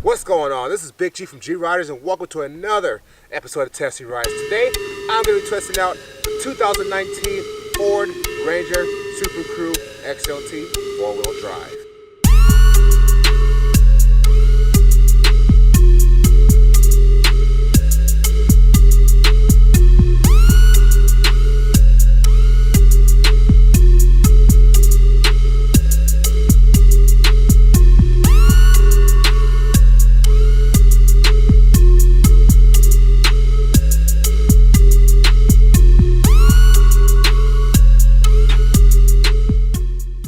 What's going on? This is Big G from G Riders, and welcome to another episode of Testing Rides. Today, I'm going to be testing out the 2019 Ford Ranger Supercrew XLT 4-wheel drive.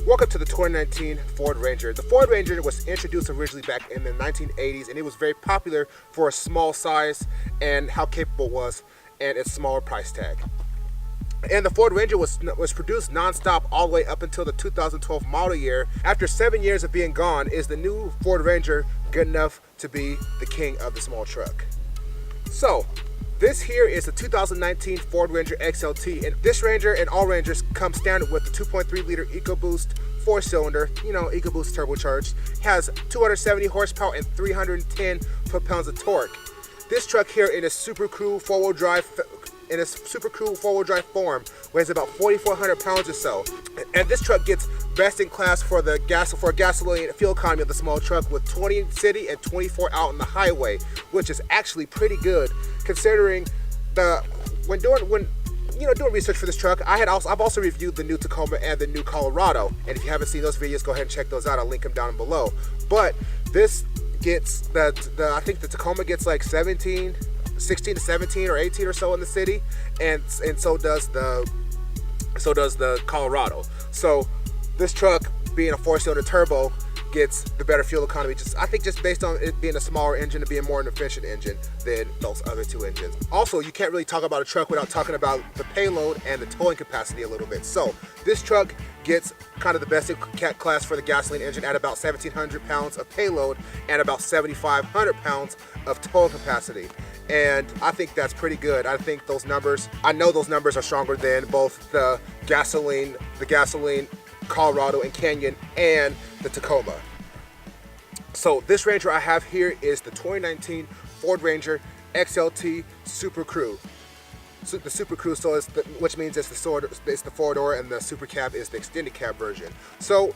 Welcome to the 2019 Ford Ranger. The Ford Ranger was introduced originally back in the 1980s, and it was very popular for its small size and how capable it was and its smaller price tag. And the Ford Ranger was produced non-stop all the way up until the 2012 model year. After 7 years of being gone, is the new Ford Ranger good enough to be the king of the small truck? So, this here is the 2019 Ford Ranger XLT, and this Ranger and all Rangers come standard with the 2.3 liter EcoBoost 4-cylinder, EcoBoost turbocharged, has 270 horsepower and 310 foot-pounds of torque. This truck here in a Supercrew four-wheel drive form weighs about 4,400 pounds or so, and this truck gets best in class for the gasoline fuel economy of the small truck, with 20 in city and 24 out on the highway, which is actually pretty good considering when doing research for this truck. I've also reviewed the new Tacoma and the new Colorado, and if you haven't seen those videos, go ahead and check those out. I'll link them down below. But this gets I think the Tacoma gets like 16 to 17 or 18 or so in the city, and so does the Colorado. So this truck, being a 4-cylinder turbo, gets the better fuel economy, I think just based on it being a smaller engine and being more an efficient engine than those other two engines. Also, you can't really talk about a truck without talking about the payload and the towing capacity a little bit. So this truck gets kind of the best in class for the gasoline engine at about 1,700 pounds of payload and about 7,500 pounds of towing capacity. And I think that's pretty good. I know those numbers are stronger than both the gasoline Colorado and Canyon and the Tacoma. So this Ranger I have here is the 2019 Ford Ranger XLT Supercrew. So the Supercrew, which means it's the 4-door, and the Super Cab is the extended cab version. So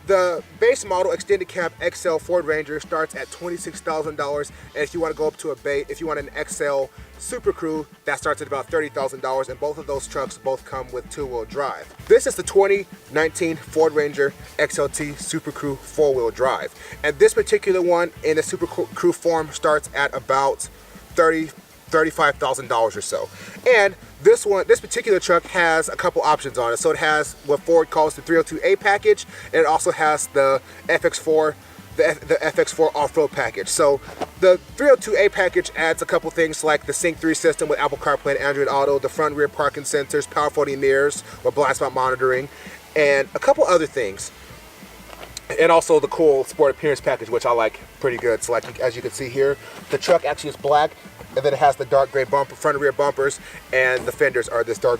the base model extended cab XL Ford Ranger starts at $26,000, and if you want to go up to if you want an XL Supercrew, that starts at about $30,000, and both of those trucks come with 2-wheel drive. This is the 2019 Ford Ranger XLT Supercrew 4-wheel drive, and this particular one in the Supercrew form starts at about $35,000 or so. And this particular truck has a couple options on it. So it has what Ford calls the 302A package, and it also has the FX4, the FX4 off-road package. So the 302A package adds a couple things like the Sync 3 system with Apple CarPlay and Android Auto, the front and rear parking sensors, power folding mirrors with blind spot monitoring, and a couple other things. And also the cool Sport Appearance package, which I like pretty good. So like, as you can see here, the truck actually is black, and then it has the dark gray front and rear bumpers, and the fenders are this dark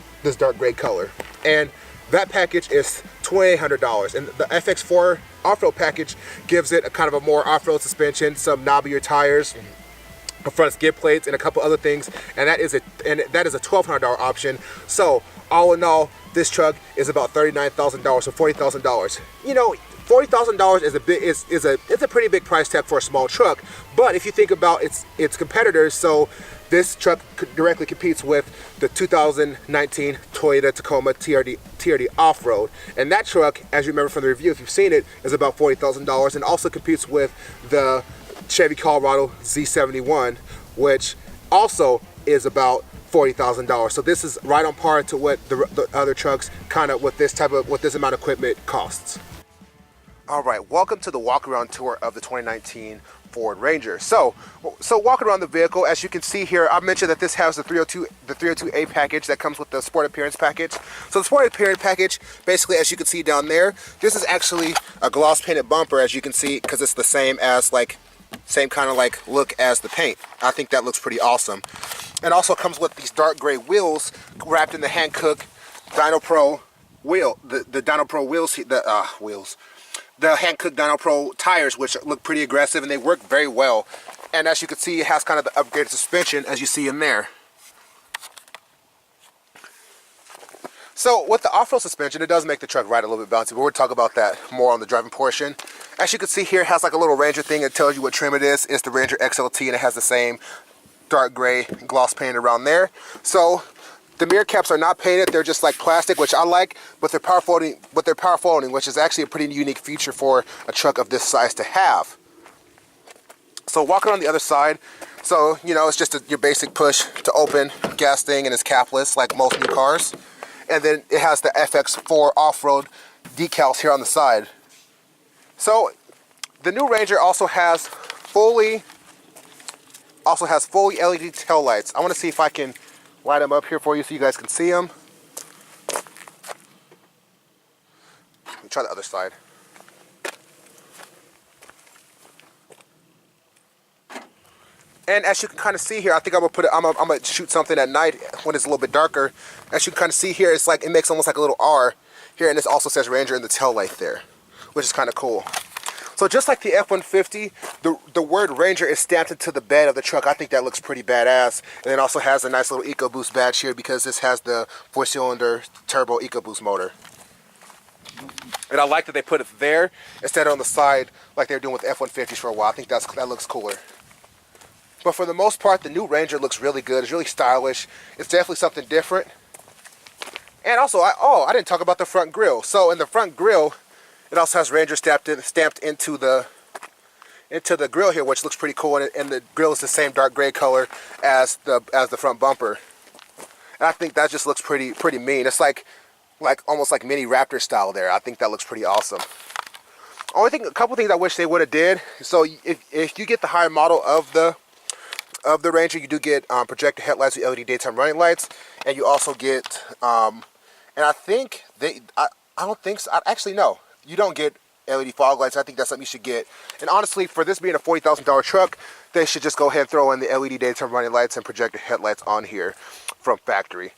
gray color. And that package is $2,800. And the FX4 off-road package gives it a kind of a more off-road suspension, some knobbier tires, front skid plates, and a couple other things. And that is a $1,200 option. So all in all, this truck is about $39,000, so $40,000. $40,000 is a pretty big price tag for a small truck, but if you think about its competitors, so this truck directly competes with the 2019 Toyota Tacoma TRD Off-Road, and that truck, as you remember from the review, if you've seen it, is about $40,000, and also competes with the Chevy Colorado Z71, which also is about $40,000. So this is right on par to what the other trucks kind of with this amount of equipment costs. All right, welcome to the walk-around tour of the 2019 Ford Ranger. So walking around the vehicle, as you can see here, I mentioned that this has the 302A package that comes with the Sport Appearance package. So the Sport Appearance package, basically, as you can see down there, this is actually a gloss painted bumper, as you can see, because it's the same kind of like look as the paint. I think that looks pretty awesome. And also comes with these dark gray wheels wrapped in the Hankook Dyno Pro wheel, the Dyno Pro wheels, the hand-cooked Dyno Pro tires, which look pretty aggressive and they work very well. And as you can see, it has kind of the upgraded suspension, as you see in there. So with the off-road suspension, it does make the truck ride a little bit bouncy, but we'll talk about that more on the driving portion. As you can see here, it has like a little Ranger thing that tells you what trim it is. It's the Ranger XLT, and it has the same dark gray gloss paint around there. So the mirror caps are not painted, they're just like plastic, which I like, but they're power folding, which is actually a pretty unique feature for a truck of this size to have. So walking on the other side, so you know, it's just your basic push to open gas thing, and it's capless like most new cars. And then it has the FX4 off-road decals here on the side. So the new Ranger also has fully LED tail lights. I want to see if I can light them up here for you so you guys can see them. Let me try the other side. And as you can kind of see here, I think I'm gonna shoot something at night when it's a little bit darker. As you can kind of see here, it's like it makes almost like a little R here, and this also says Ranger in the tail light there, which is kind of cool. So just like the F-150, the word Ranger is stamped into the bed of the truck. I think that looks pretty badass. And it also has a nice little EcoBoost badge here because this has the 4-cylinder turbo EcoBoost motor. And I like that they put it there instead of on the side like they were doing with F-150s for a while. I think that looks cooler. But for the most part, the new Ranger looks really good. It's really stylish. It's definitely something different. And also, I didn't talk about the front grille. So in the front grille, it also has Ranger stamped into the grille here, which looks pretty cool. And the grille is the same dark gray color as the front bumper. And I think that just looks pretty mean. It's like almost like mini Raptor style there. I think that looks pretty awesome. A couple things I wish they would have did. So if you get the higher model of the Ranger, you do get projector headlights with LED daytime running lights, and you also get and I think actually no, you don't get LED fog lights. I think that's something you should get. And honestly, for this being a $40,000 truck, they should just go ahead and throw in the LED daytime running lights and projector headlights on here from factory,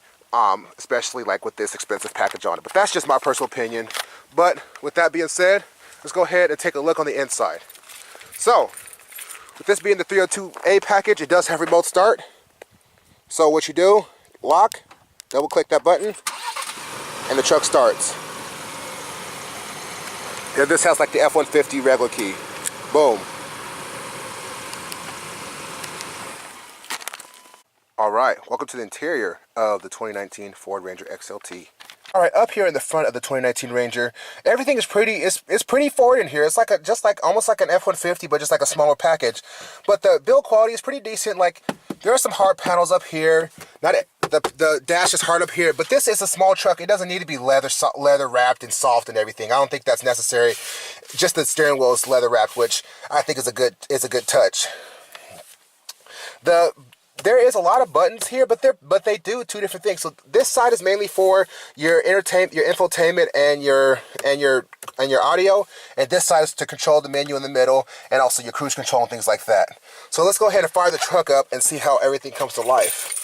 especially like with this expensive package on it. But that's just my personal opinion. But with that being said, let's go ahead and take a look on the inside. So with this being the 302A package, it does have remote start. So what you do, lock, double click that button, and the truck starts. And this has like the F-150 regular key. Boom. Alright, welcome to the interior of the 2019 Ford Ranger XLT. Alright, up here in the front of the 2019 Ranger, everything is it's pretty Ford in here. It's like almost like an F-150, but just like a smaller package. But the build quality is pretty decent. Like, there are some hard panels up here. The dash is hard up here, but this is a small truck. It doesn't need to be leather wrapped and soft and everything. I don't think that's necessary. Just the steering wheel is leather wrapped, which I think is a good touch. There is a lot of buttons here, but they do two different things. So this side is mainly for your infotainment and your audio, and this side is to control the menu in the middle and also your cruise control and things like that. So let's go ahead and fire the truck up and see how everything comes to life.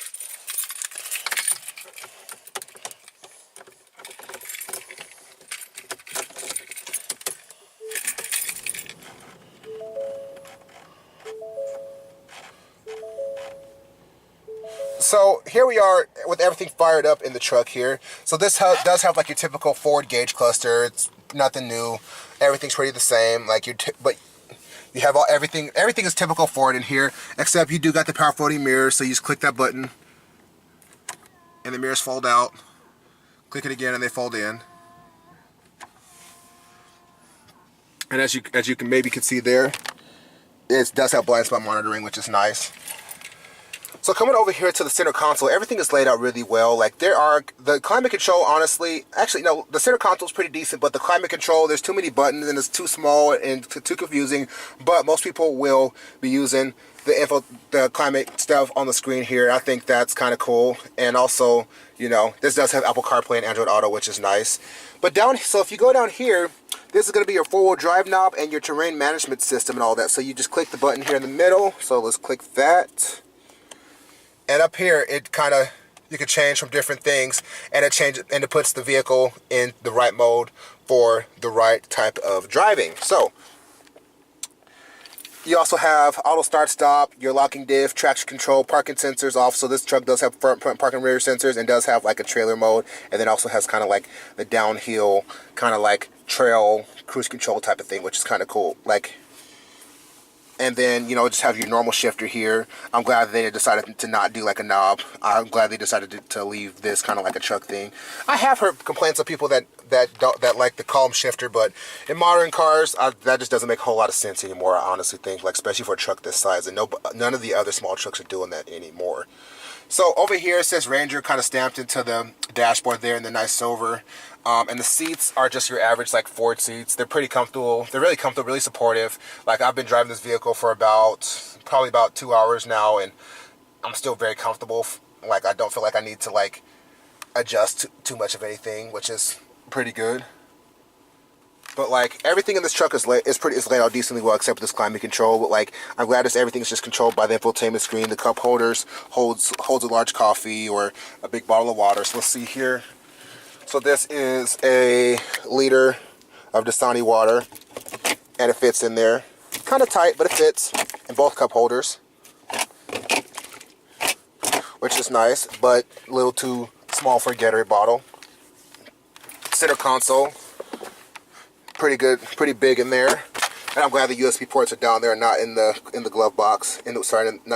So here we are with everything fired up in the truck here. So this does have like your typical Ford gauge cluster. It's nothing new. Everything's pretty the same. But you have everything is typical Ford in here, except you do got the power folding mirrors. So you just click that button, and the mirrors fold out. Click it again, and they fold in. And as you can see there, it does have blind spot monitoring, which is nice. So coming over here to the center console, everything is laid out really well. Like the climate control, honestly, actually no, the center console is pretty decent, but the climate control, there's too many buttons and it's too small and too confusing. But most people will be using the climate stuff on the screen here. I think that's kind of cool. And also, you know, this does have Apple CarPlay and Android Auto, which is nice. But so if you go down here, this is going to be your four-wheel drive knob and your terrain management system and all that. So you just click the button here in the middle. So let's click that. And up here, you can change from different things, and it puts the vehicle in the right mode for the right type of driving. So you also have auto start stop, your locking diff, traction control, parking sensors off. So this truck does have front parking rear sensors and does have like a trailer mode, and then also has kind of like the downhill kind of like trail cruise control type of thing, which is kind of cool. Like, and then, you know, just have your normal shifter here. I'm glad they decided to not do like a knob. I'm glad they decided to leave this kind of like a truck thing. I have heard complaints of people that like the column shifter, but in modern cars, that just doesn't make a whole lot of sense anymore, I honestly think, like especially for a truck this size, and none of the other small trucks are doing that anymore. So over here it says Ranger kind of stamped into the dashboard there in the nice silver. And the seats are just your average like Ford seats. They're pretty comfortable. They're really comfortable, really supportive. Like, I've been driving this vehicle for probably about 2 hours now, and I'm still very comfortable. Like, I don't feel like I need to like adjust too much of anything, which is pretty good. But like, everything in this truck is laid out decently well, except for this climate control. But like, I'm glad everything's just controlled by the infotainment screen. The cup holders holds a large coffee or a big bottle of water. So let's see here. So this is a liter of Dasani water, and it fits in there. Kind of tight, but it fits in both cup holders, which is nice, but a little too small for a Gatorade bottle. Center console, pretty good, pretty big in there. And I'm glad the USB ports are down there and not in the glove box, not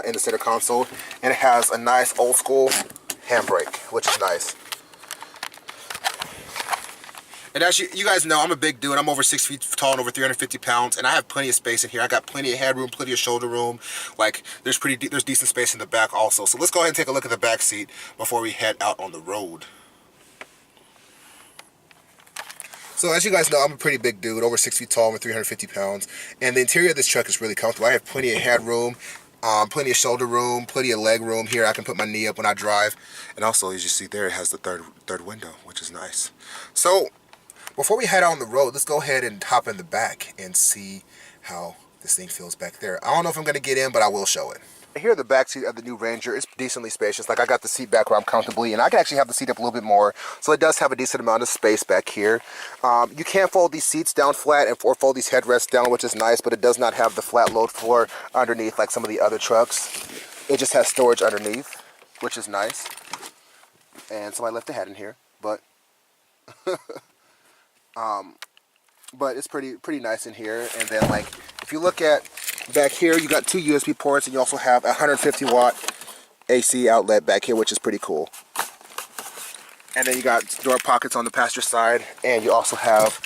in the center console. And it has a nice old school handbrake, which is nice. And as you guys know, I'm a big dude. I'm over 6 feet tall and over 350 pounds, and I have plenty of space in here. I got plenty of headroom, plenty of shoulder room. Like, there's decent space in the back also. So let's go ahead and take a look at the back seat before we head out on the road. So as you guys know, I'm a pretty big dude, over 6 feet tall, over 350 pounds, and the interior of this truck is really comfortable. I have plenty of headroom, plenty of shoulder room, plenty of leg room here. I can put my knee up when I drive, and also, as you see there, it has the third window, which is nice. So before we head out on the road, let's go ahead and hop in the back and see how this thing feels back there. I don't know if I'm going to get in, but I will show it. Here, the back seat of the new Ranger is decently spacious. Like, I got the seat back where I'm comfortably, and I can actually have the seat up a little bit more, so it does have a decent amount of space back here. You can fold these seats down flat or fold these headrests down, which is nice, but it does not have the flat load floor underneath like some of the other trucks. It just has storage underneath, which is nice. And somebody left a hat in here, but but it's pretty nice in here. And then, like, if you look at back here, you got 2 USB ports, and you also have a 150 watt AC outlet back here, which is pretty cool. And then you got door pockets on the passenger side, and you also have,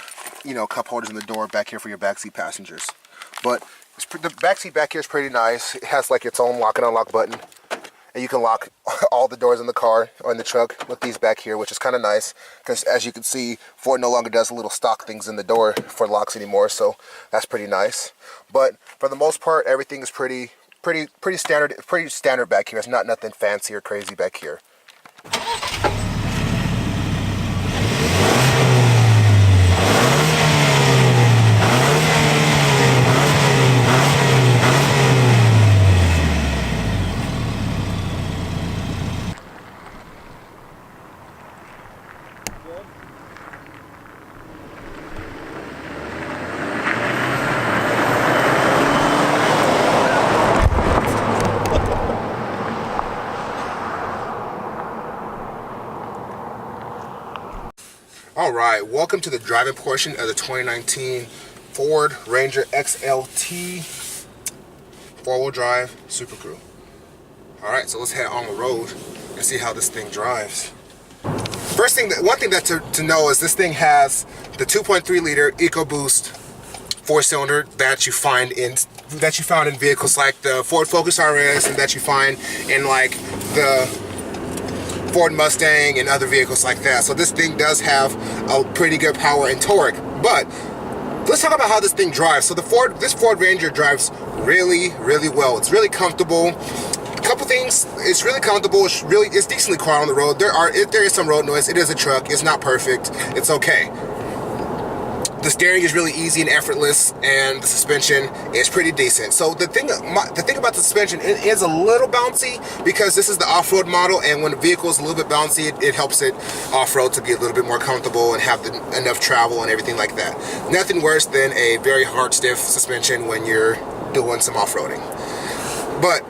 you know, cup holders in the door back here for your backseat passengers. But the backseat back here is pretty nice. It has like its own lock and unlock button, and you can lock all the doors in the car or in the truck with these back here, which is kind of nice, because as you can see, Ford no longer does little stock things in the door for locks anymore, so that's pretty nice. But for the most part, everything is pretty standard back here. It's not nothing fancy or crazy back here. Alright, welcome to the driving portion of the 2019 Ford Ranger XLT 4-wheel drive Supercrew. Alright, so let's head on the road and see how this thing drives. One thing to know is this thing has the 2.3 liter EcoBoost 4-cylinder that you found in vehicles like the Ford Focus RS, and that you find in like the Ford Mustang and other vehicles like that. So this thing does have a pretty good power and torque. But let's talk about how this thing drives. So this Ford Ranger drives really well. It's really comfortable. A couple things, it's really comfortable. It's decently quiet on the road. There is some road noise. It is a truck. It's not perfect. It's okay. The steering is really easy and effortless, and the suspension is pretty decent. So the thing about the suspension, it is a little bouncy because this is the off-road model, and when the vehicle is a little bit bouncy, it helps it off-road to be a little bit more comfortable and have enough travel and everything like that. Nothing worse than a very hard, stiff suspension when you're doing some off-roading. But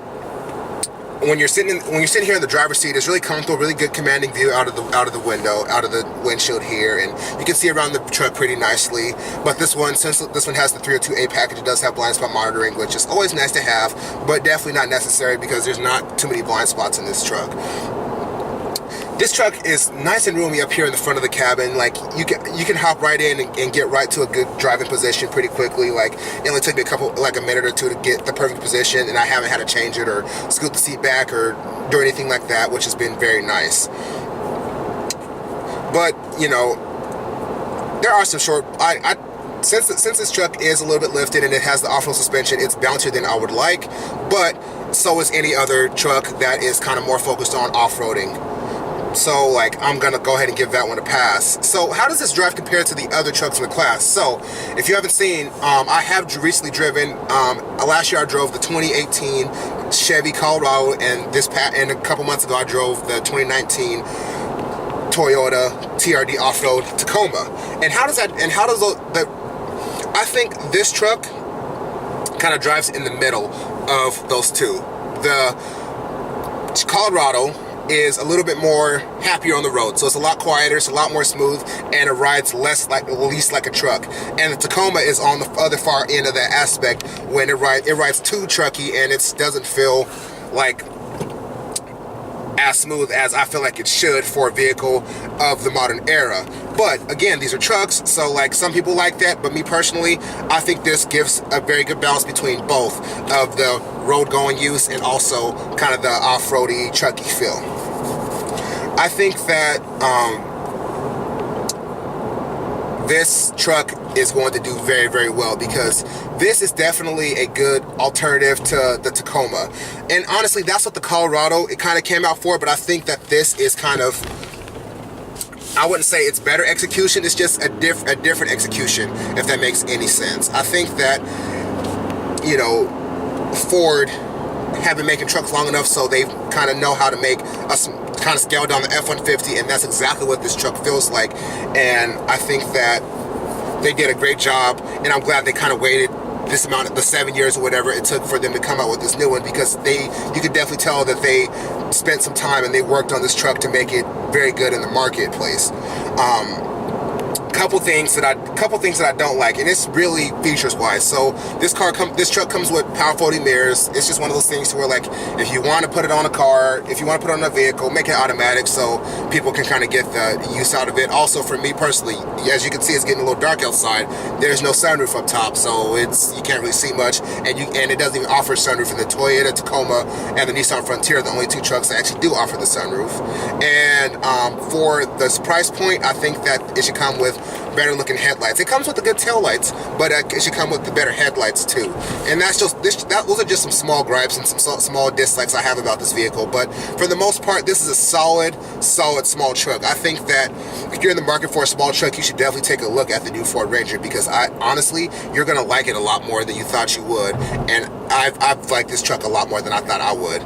when you're sitting here in the driver's seat, it's really comfortable, really good commanding view out of the window, out of the windshield here, and you can see around the truck pretty nicely. But this one, since this one has the 302A package, it does have blind spot monitoring, which is always nice to have, but definitely not necessary because there's not too many blind spots in this truck. This truck is nice and roomy up here in the front of the cabin. Like you can hop right in and get right to a good driving position pretty quickly. Like it only took me a minute or two to get the perfect position, and I haven't had to change it or scoot the seat back or do anything like that, which has been very nice. But you know, there are some short. Since this truck is a little bit lifted and it has the off-road suspension, it's bouncier than I would like. But so is any other truck that is kind of more focused on off-roading. So like I'm gonna go ahead and give that one a pass. So how does this drive compare to the other trucks in the class? So if you haven't seen, I have recently driven, last year I drove the 2018 Chevy Colorado, and a couple months ago I drove the 2019 Toyota TRD off-road Tacoma. And I think this truck kind of drives in the middle of those two. The Colorado is a little bit more happier on the road, so it's a lot quieter, it's a lot more smooth, and it rides least like a truck. And the Tacoma is on the other far end of that aspect when it rides too trucky, and it doesn't feel like as smooth as I feel like it should for a vehicle of the modern era. But again, these are trucks, so like some people like that, but me personally, I think this gives a very good balance between both of the road going use and also kind of the off-roady trucky feel. I think that this truck is going to do very, very well because this is definitely a good alternative to the Tacoma. And honestly, that's what the Colorado, it kind of came out for, but I think that this is kind of, I wouldn't say it's better execution, it's just a different execution, if that makes any sense. I think that, you know, Ford have been making trucks long enough so they kind of know how to make us kind of scale down the F-150, and that's exactly what this truck feels like. And I think that they did a great job, and I'm glad they kind of waited this amount, the 7 years or whatever it took for them to come out with this new one, because you could definitely tell that they spent some time and they worked on this truck to make it very good in the marketplace. Couple things that I don't like, and it's really features wise. So this truck comes with power folding mirrors. It's just one of those things where, like, if you want to put it on a car, if you want to put it on a vehicle, make it automatic so people can kind of get the use out of it. Also, for me personally, as you can see, it's getting a little dark outside. There's no sunroof up top, so you can't really see much, and it doesn't even offer sunroof. In the Toyota Tacoma and the Nissan Frontier are the only two trucks that actually do offer the sunroof. And for this price point, I think that it should come with better looking headlights. It comes with the good tail lights, but it should come with the better headlights too. And that's just those are just some small gripes and some small dislikes I have about this vehicle. But for the most part, this is a solid small truck. I think that if you're in the market for a small truck, you should definitely take a look at the new Ford Ranger, because honestly, you're gonna like it a lot more than you thought you would. And I've liked this truck a lot more than I thought I would.